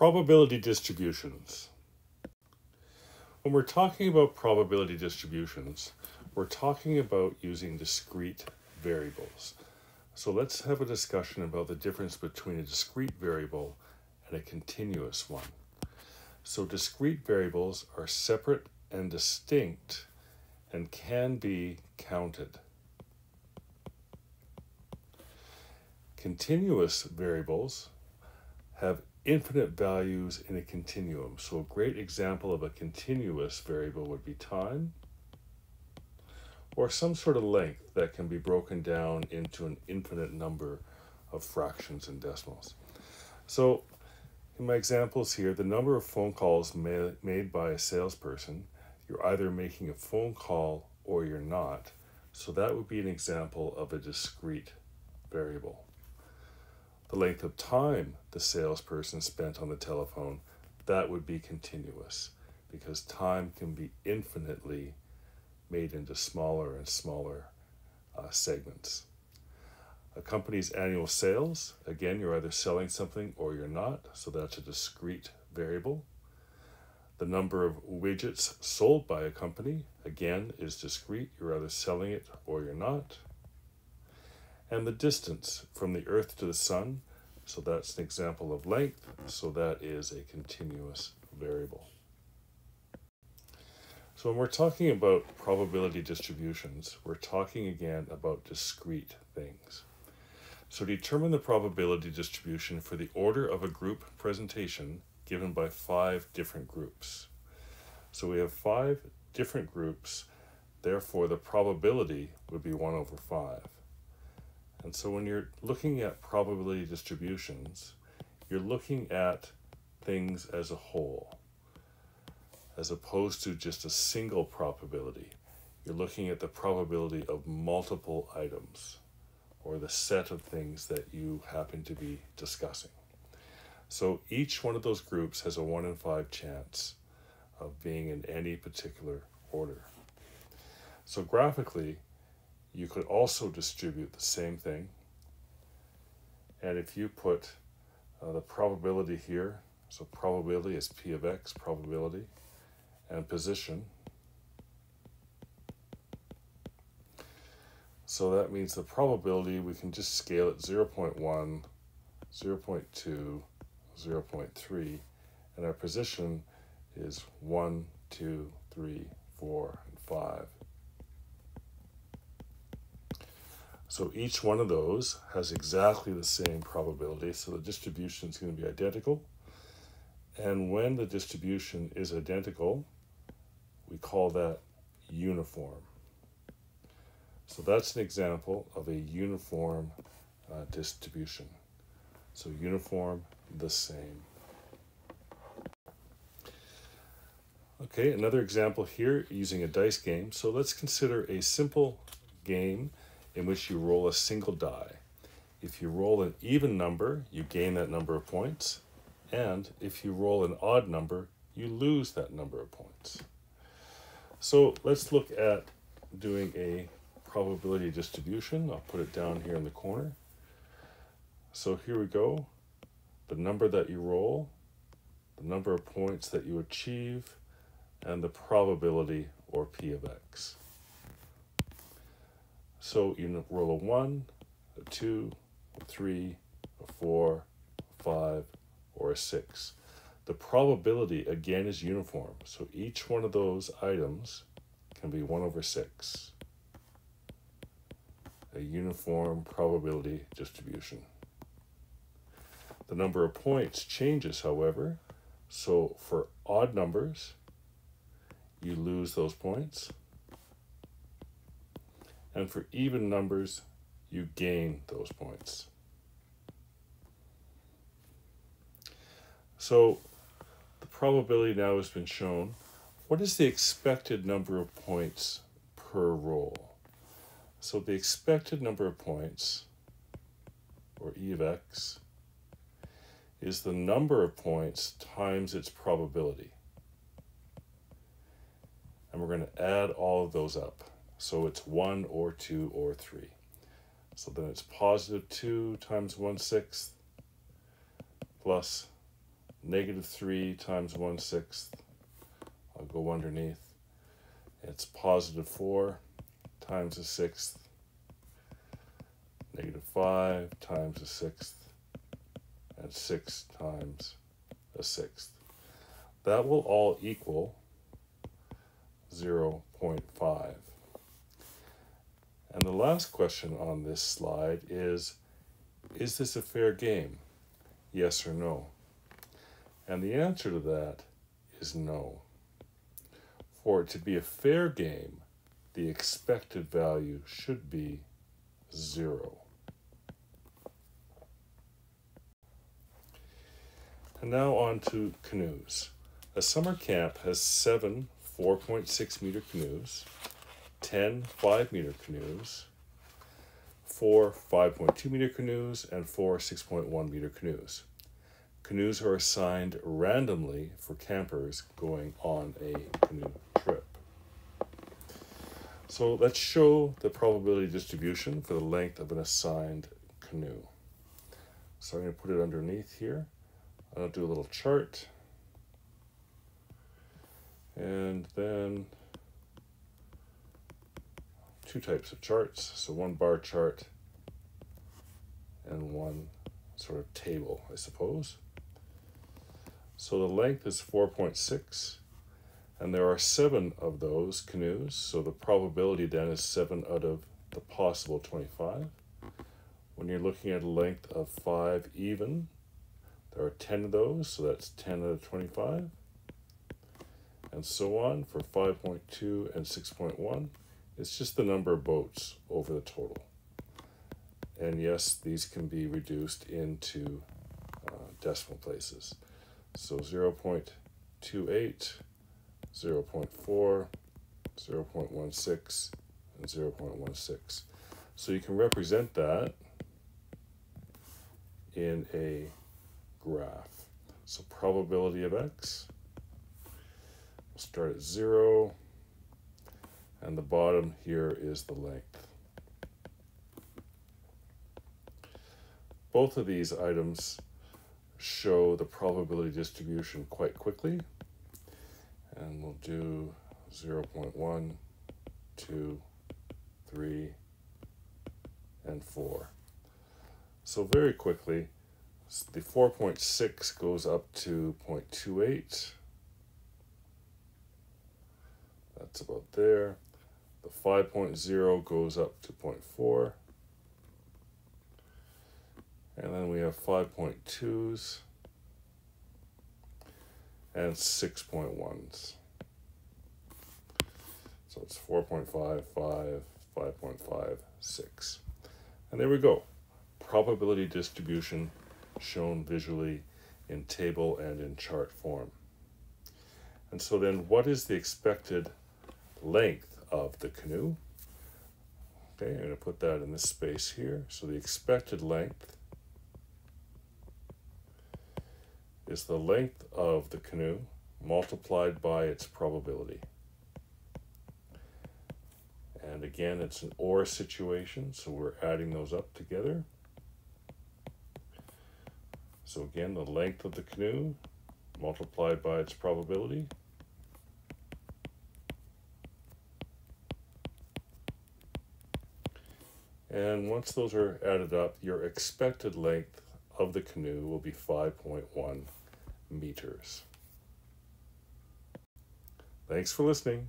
Probability distributions. When we're talking about probability distributions, we're talking about using discrete variables. So let's have a discussion about the difference between a discrete variable and a continuous one. So discrete variables are separate and distinct and can be counted. Continuous variables have infinite values in a continuum. So a great example of a continuous variable would be time, or some sort of length that can be broken down into an infinite number of fractions and decimals. So in my examples here, the number of phone calls made by a salesperson, you're either making a phone call or you're not. So that would be an example of a discrete variable. The length of time the salesperson spent on the telephone, that would be continuous, because time can be infinitely made into smaller and smaller segments. A company's annual sales, again, you're either selling something or you're not, so that's a discrete variable. The number of widgets sold by a company, again, is discrete. You're either selling it or you're not. And the distance from the Earth to the Sun, so that's an example of length, so that is a continuous variable. So when we're talking about probability distributions, we're talking again about discrete things. So determine the probability distribution for the order of a group presentation given by 5 different groups. So we have 5 different groups, therefore the probability would be 1 over 5. And so when you're looking at probability distributions, you're looking at things as a whole, as opposed to just a single probability. You're looking at the probability of multiple items, or the set of things that you happen to be discussing. So each one of those groups has a 1 in 5 chance of being in any particular order. So graphically, you could also distribute the same thing. And if you put the probability here, so probability is P of X, probability, and position. So that means the probability, we can just scale it 0.1, 0.2, 0.3, and our position is 1, 2, 3, 4, and 5. So each one of those has exactly the same probability, so the distribution is going to be identical. And when the distribution is identical, we call that uniform. So that's an example of a uniform distribution. So uniform, the same. Okay, another example here using a dice game. So let's consider a simple game in which you roll a single die. If you roll an even number, you gain that number of points. And if you roll an odd number, you lose that number of points. So let's look at doing a probability distribution. I'll put it down here in the corner. So here we go. The number that you roll, the number of points that you achieve, and the probability, or P of X. So you roll a 1, a 2, a 3, a 4, a 5, or a 6. The probability, again, is uniform. So each one of those items can be 1 over 6. A uniform probability distribution. The number of points changes, however. So for odd numbers, you lose those points. And for even numbers, you gain those points. So the probability now has been shown. What is the expected number of points per roll? So the expected number of points, or E of X, is the number of points times its probability. And we're going to add all of those up. So it's 1 or 2 or 3. So then it's positive 2 times 1/6 plus -3 times 1/6. I'll go underneath. It's +4 times 1/6. -5 times 1/6. And 6 times 1/6. That will all equal 0.5. And the last question on this slide is this a fair game? Yes or no? And the answer to that is no. For it to be a fair game, the expected value should be 0. And now on to canoes. A summer camp has 7 4.6 meter canoes, 10 5-meter canoes, 4 5.2 meter canoes, and 4 6.1 meter canoes. Canoes are assigned randomly for campers going on a canoe trip. So let's show the probability distribution for the length of an assigned canoe. So I'm going to put it underneath here. I'll do a little chart. And then 2 types of charts. So one bar chart and one sort of table, I suppose. So the length is 4.6, and there are 7 of those canoes. So the probability then is 7 out of the possible 25. When you're looking at a length of 5 even, there are 10 of those, so that's 10 out of 25. And so on for 5.2 and 6.1. It's just the number of boats over the total. And yes, these can be reduced into decimal places. So 0.28, 0.4, 0.16, and 0.16. So you can represent that in a graph. So probability of x, we'll start at 0, and the bottom here is the length. Both of these items show the probability distribution quite quickly, and we'll do 0.1, 2, 3, and 4. So very quickly, the 4.6 goes up to 0.28. That's about there. The 5.0 goes up to 0.4. And then we have 5.2s and 6.1s. So it's 4.5, 5, 5.5, 6. And there we go. Probability distribution shown visually in table and in chart form. And so then what is the expected length of the canoe? Okay, I'm going to put that in this space here. So the expected length is the length of the canoe multiplied by its probability. And again, it's an OR situation, so we're adding those up together. So again, the length of the canoe multiplied by its probability. And once those are added up, your expected length of the canoe will be 5.1 meters. Thanks for listening.